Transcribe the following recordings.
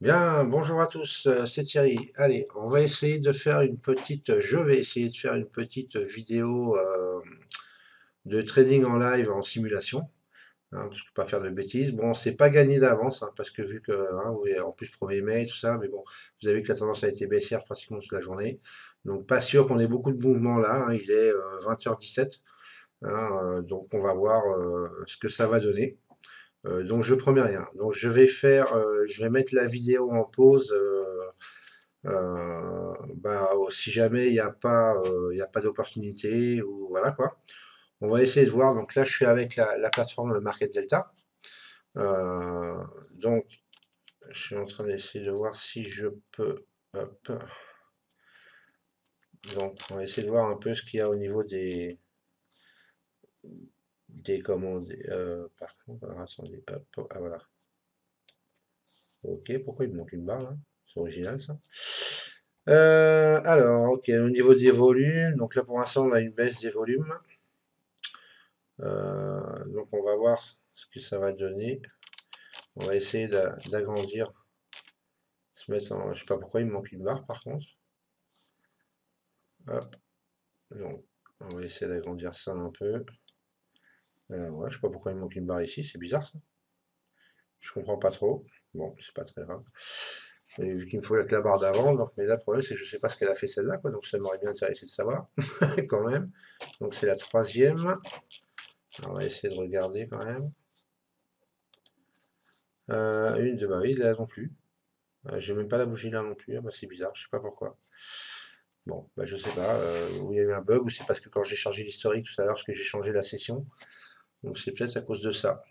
Bien, bonjour à tous, c'est Thierry. Allez, on va essayer de faire une petite, je vais essayer de faire une petite vidéo de trading en live en simulation, hein, parce que pas faire de bêtises. Bon, c'est pas gagné d'avance, hein, parce que vu que, hein, oui, en plus 1er mai, tout ça, mais bon, vous avez vu que la tendance a été baissière pratiquement toute la journée. Donc pas sûr qu'on ait beaucoup de mouvements là, hein, il est 20h17, hein, donc on va voir ce que ça va donner. Donc je promets rien. Donc je vais mettre la vidéo en pause. Bah, si jamais il y a pas d'opportunité ou voilà quoi. On va essayer de voir. Donc là, je suis avec la plateforme Market Delta. Euh, donc, je suis en train d'essayer de voir si je peux. Hop. Donc, on va essayer de voir un peu ce qu'il y a au niveau des commandes. Par contre, alors, attendez. Hop, ah voilà. Ok, pourquoi il me manque une barre là? C'est original ça. Alors, ok, au niveau des volumes, donc là pour l'instant on a une baisse des volumes. Donc on va voir ce que ça va donner. On va essayer d'agrandir, se mettre en. Je sais pas pourquoi il me manque une barre par contre. Hop, donc on va essayer d'agrandir ça un peu. Ouais, je sais pas pourquoi il me manque une barre ici, c'est bizarre ça. Je comprends pas trop. Bon, c'est pas très grave. Et vu qu'il me faut la barre d'avant, donc, mais là le problème c'est que je sais pas ce qu'elle a fait celle-là, quoi, donc ça m'aurait bien intéressé de savoir quand même. Donc c'est la troisième. Alors, on va essayer de regarder quand même. Une de bah oui, là non plus. J'ai même pas la bougie là non plus. Ah, bah, c'est bizarre, je sais pas pourquoi. Bon, bah, je sais pas, où il y a eu un bug, ou c'est parce que quand j'ai changé l'historique tout à l'heure, parce que j'ai changé la session. Donc c'est peut-être à cause de ça.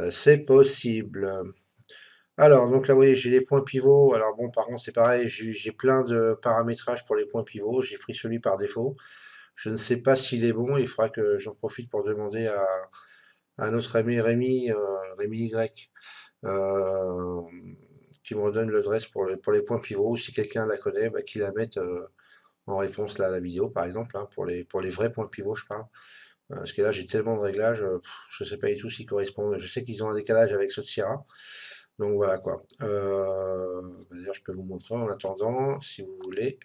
C'est possible. Alors, donc là, vous voyez, j'ai les points pivots. Alors bon, par contre, c'est pareil, j'ai plein de paramétrages pour les points pivots. J'ai pris celui par défaut. Je ne sais pas s'il est bon. Il faudra que j'en profite pour demander à notre ami Rémi, Rémi Y, euh, qui me redonne l'adresse pour les points pivots. Ou si quelqu'un la connaît, bah, qu'il la mette en réponse là, à la vidéo, par exemple, hein, pour les vrais points pivots, je parle. Parce que là, j'ai tellement de réglages, je ne sais pas du tout s'ils correspondent. Je sais qu'ils ont un décalage avec ceux de Sierra. Donc voilà quoi. D'ailleurs, je peux vous montrer en attendant, si vous voulez.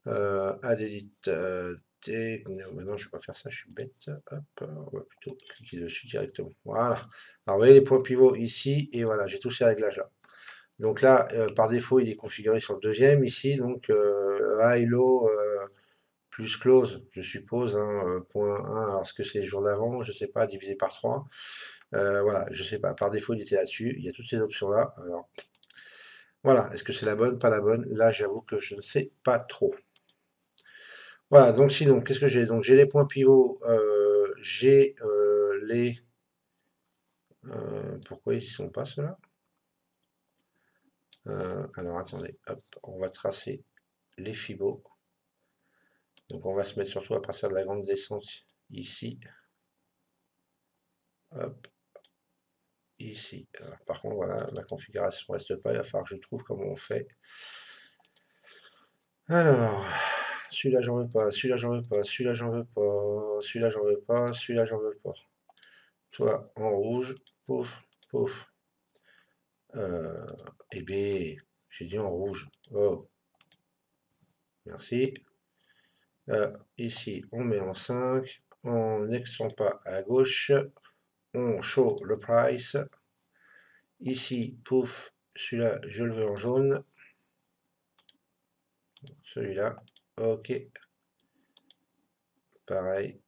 Add edit. Maintenant, je ne vais pas faire ça, je suis bête. Hop, on va plutôt cliquer dessus directement. Voilà. Alors, vous voyez les points pivots ici, et voilà, j'ai tous ces réglages-là. Donc là, par défaut, il est configuré sur le deuxième ici, donc high, low, plus close, je suppose, hein, point 1, alors est-ce que c'est les jours d'avant, je sais pas, divisé par 3. Voilà, je sais pas, par défaut, il était là-dessus, il y a toutes ces options-là. Alors, voilà, est-ce que c'est la bonne, pas la bonne? Là, j'avoue que je ne sais pas trop. Voilà, donc sinon, qu'est-ce que j'ai? Donc j'ai les points pivots, j'ai les. Pourquoi ils y sont pas ceux-là? Alors attendez, hop, on va tracer les fibos. Donc on va se mettre surtout à partir de la grande descente ici. Hop, ici. Alors, par contre, voilà, ma configuration ne reste pas, il va falloir que je trouve comment on fait. Alors, celui-là j'en veux pas, celui-là j'en veux pas, celui-là j'en veux pas, celui-là j'en veux pas, celui-là j'en veux pas. Toi en rouge, pouf, pouf. Eh bien, j'ai dit en rouge. Oh, merci. Ici, on met en 5, on n'extend pas à gauche, on show le price. Ici, pouf, celui-là, je le veux en jaune. Celui-là, ok. Pareil,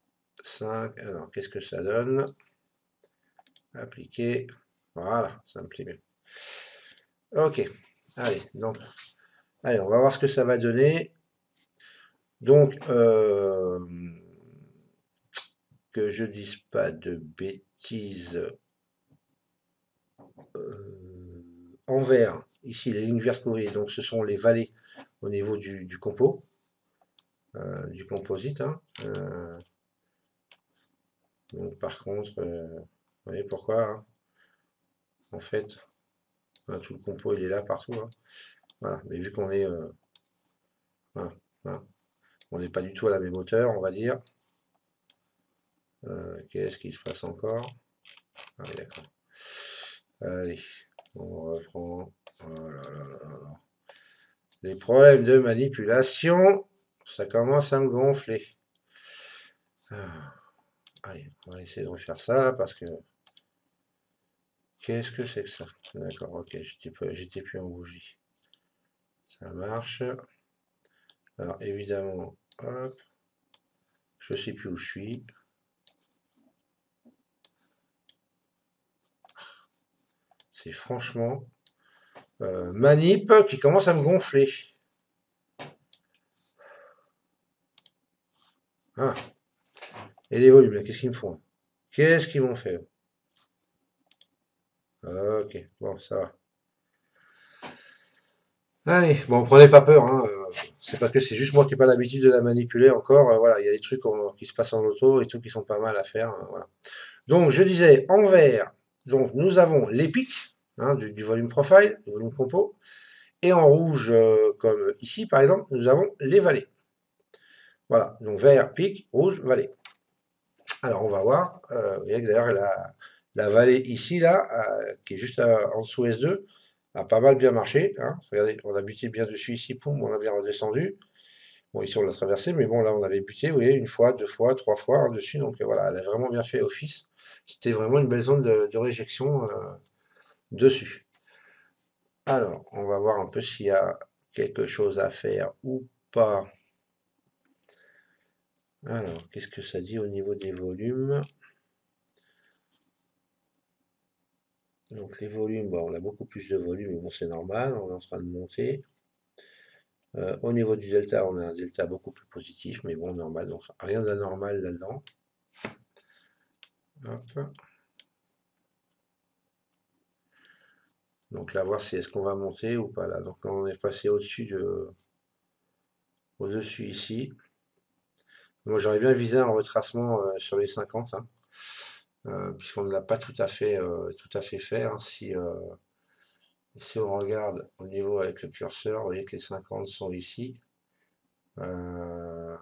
5. Alors, qu'est-ce que ça donne? Appliquer. Voilà, ça me plaît bien. Ok, allez, donc, allez, on va voir ce que ça va donner. Donc, que je dise pas de bêtises, en vert, ici, les lignes vertes colorées, donc ce sont les vallées au niveau du compo, du composite, hein. Donc, par contre, vous voyez pourquoi, hein, en fait, tout le compo, il est là partout, hein. Voilà, mais vu qu'on est, voilà, voilà. On n'est pas du tout à la même hauteur, on va dire. Qu'est-ce qui se passe encore? Ah oui, d'accord. Allez. On reprend. Oh là là là là. Les problèmes de manipulation, ça commence à me gonfler. Ah, allez, on va essayer de refaire ça parce que qu'est-ce que c'est que ça? D'accord, ok, j'étais plus en bougie. Ça marche. Alors évidemment, hop, je sais plus où je suis. C'est franchement manip qui commence à me gonfler. Ah, et les volumes, là, qu'est-ce qu'ils me font? Qu'est-ce qu'ils m'ont fait? Ok, bon, ça va. Allez, bon, prenez pas peur, hein, c'est pas que c'est juste moi qui n'ai pas l'habitude de la manipuler encore. Voilà, il y a des trucs qui se passent en auto et tout qui sont pas mal à faire. Voilà. Donc, je disais, en vert, donc nous avons les pics hein, du volume profile, du volume compo, et en rouge, comme ici par exemple, nous avons les vallées. Voilà, donc vert, pic, rouge, vallée. Alors, on va voir, vous voyez que d'ailleurs la vallée ici, là, qui est juste en dessous S2, a pas mal bien marché. Hein. Regardez, on a buté bien dessus ici, poum, on a bien redescendu. Bon, ici on l'a traversé, mais bon, là on avait buté, vous voyez, une fois, deux fois, trois fois hein, dessus. Donc voilà, elle a vraiment bien fait office. C'était vraiment une belle zone de réjection dessus. Alors, on va voir un peu s'il y a quelque chose à faire ou pas. Alors, qu'est-ce que ça dit au niveau des volumes? Donc les volumes, bon, on a beaucoup plus de volume, mais bon, c'est normal, on est en train de monter. Au niveau du delta, on a un delta beaucoup plus positif, mais bon, normal, donc rien d'anormal là-dedans. Hop. Donc là, voir si est-ce qu'on va monter ou pas là. Donc on est passé au-dessus ici. Moi, j'aurais bien visé un retracement sur les 50, hein, puisqu'on ne l'a pas tout à fait fait. Hein. Si on regarde au niveau avec le curseur, vous voyez que les 50 sont ici. Euh,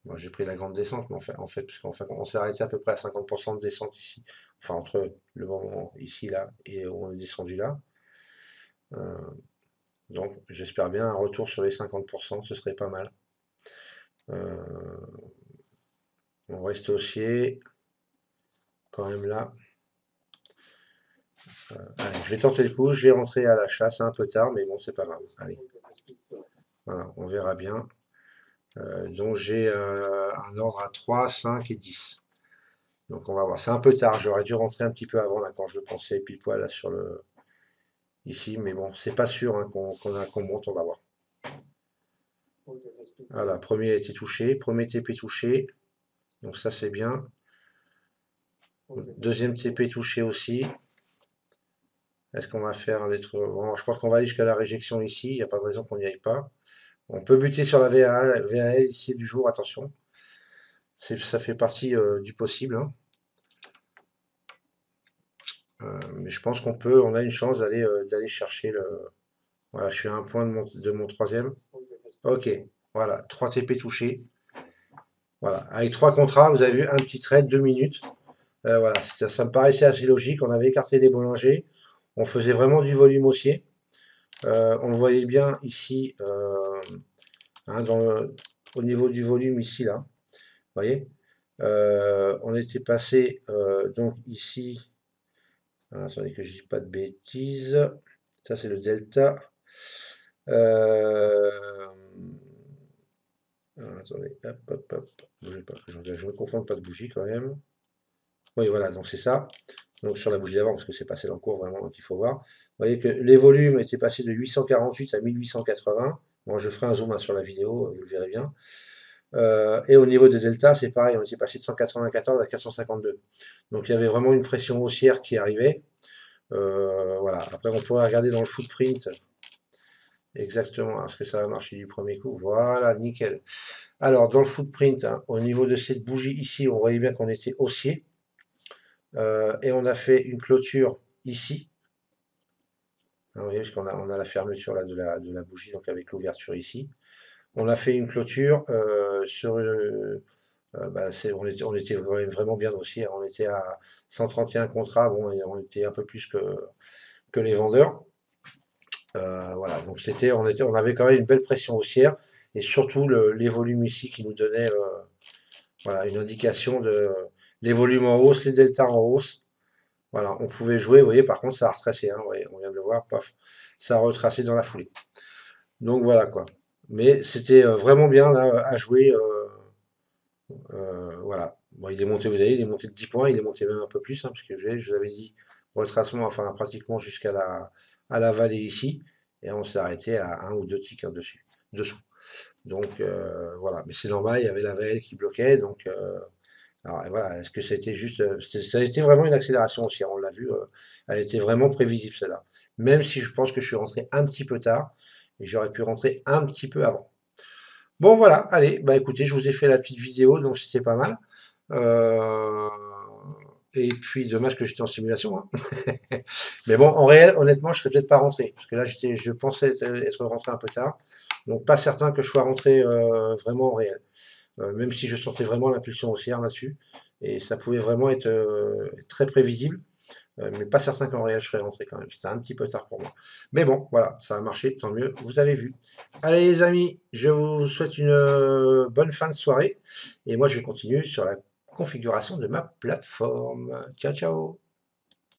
Moi, j'ai pris la grande descente, mais puisqu'en fait, on s'est arrêté à peu près à 50% de descente ici. Enfin, entre le moment ici, là, et où on est descendu là. Euh, donc, j'espère bien un retour sur les 50%, ce serait pas mal. Euh, on reste haussier, quand même là. Allez, je vais tenter le coup, je vais rentrer à l'achat, c'est un peu tard, mais bon, c'est pas grave. Allez, voilà, on verra bien. Donc, j'ai un ordre à 3, 5 et 10. Donc, on va voir. C'est un peu tard, j'aurais dû rentrer un petit peu avant, là, quand je pensais pile poil là, sur le, ici, mais bon, c'est pas sûr hein, qu'on monte, on va voir. Voilà, premier a été touché, premier TP touché, donc ça c'est bien. Deuxième TP touché aussi. Est-ce qu'on va faire les trucs? Bon, je pense qu'on va aller jusqu'à la réjection ici, il n'y a pas de raison qu'on n'y aille pas. On peut buter sur la VAL ici du jour, attention. Ça fait partie du possible. Hein. Mais je pense on a une chance d'aller chercher le. Voilà, je suis à un point de mon troisième. Ok, voilà, 3 TP touchés. Voilà, avec 3 contrats, vous avez vu un petit trade, 2 minutes. Voilà, ça me paraissait assez logique. On avait écarté les Bollinger. On faisait vraiment du volume haussier. On le voyait bien ici, hein, au niveau du volume ici, là. Vous voyez on était passé donc ici. Attendez que je ne dise pas de bêtises. Ça, c'est le delta. Euh, attendez, hop, hop, hop. Bougez pas, je ne me confonde pas de bougie quand même. Oui, voilà, donc c'est ça. Donc sur la bougie d'avant, parce que c'est passé dans le cours vraiment, donc il faut voir. Vous voyez que les volumes étaient passés de 848 à 1880. Bon, je ferai un zoom hein, sur la vidéo, vous le verrez bien. Et au niveau des deltas, c'est pareil, on était passé de 194 à 452. Donc il y avait vraiment une pression haussière qui arrivait. Voilà. Après, on pourrait regarder dans le footprint exactement est-ce que ça va marcher du premier coup. Voilà, nickel. Alors, dans le footprint, hein, au niveau de cette bougie ici, on voyait bien qu'on était haussier. Et on a fait une clôture ici. Hein, vous voyez, parce on a la fermeture là, de la bougie, donc avec l'ouverture ici. On a fait une clôture sur on était quand même vraiment bien haussier, hein. On était à 131 contrats, bon, et on était un peu plus que les vendeurs. Voilà, donc on avait quand même une belle pression haussière et surtout les volumes ici qui nous donnaient voilà, une indication de les volumes en hausse, les deltas en hausse. Voilà, on pouvait jouer, vous voyez, par contre, ça a retracé, hein, vous voyez, on vient de le voir, paf, ça a retracé dans la foulée. Donc voilà quoi. Mais c'était vraiment bien là à jouer. Voilà. Bon, il est monté, vous voyez, il est monté de 10 points, il est monté même un peu plus, hein, parce que je vous avais dit retracement, enfin pratiquement jusqu'à à la vallée ici, et on s'est arrêté à un ou deux ticks hein, dessous. Donc voilà, mais c'est normal, il y avait la VL qui bloquait, donc alors et voilà, est-ce que c'était juste, ça a été vraiment une accélération aussi, hein, on l'a vu, elle était vraiment prévisible celle-là. Même si je pense que je suis rentré un petit peu tard, et j'aurais pu rentrer un petit peu avant. Bon voilà, allez, bah écoutez, je vous ai fait la petite vidéo, donc c'était pas mal. Euh, et puis dommage que j'étais en simulation, hein. Mais bon, en réel, honnêtement, je serais peut-être pas rentré, parce que là, je pensais être rentré un peu tard, donc pas certain que je sois rentré vraiment en réel. Même si je sentais vraiment l'impulsion haussière là-dessus, et ça pouvait vraiment être très prévisible, mais pas certain qu'en réel je serais rentré quand même. C'était un petit peu tard pour moi. Mais bon, voilà, ça a marché, tant mieux, vous avez vu. Allez les amis, je vous souhaite une bonne fin de soirée, et moi je continue sur la configuration de ma plateforme. Ciao, ciao!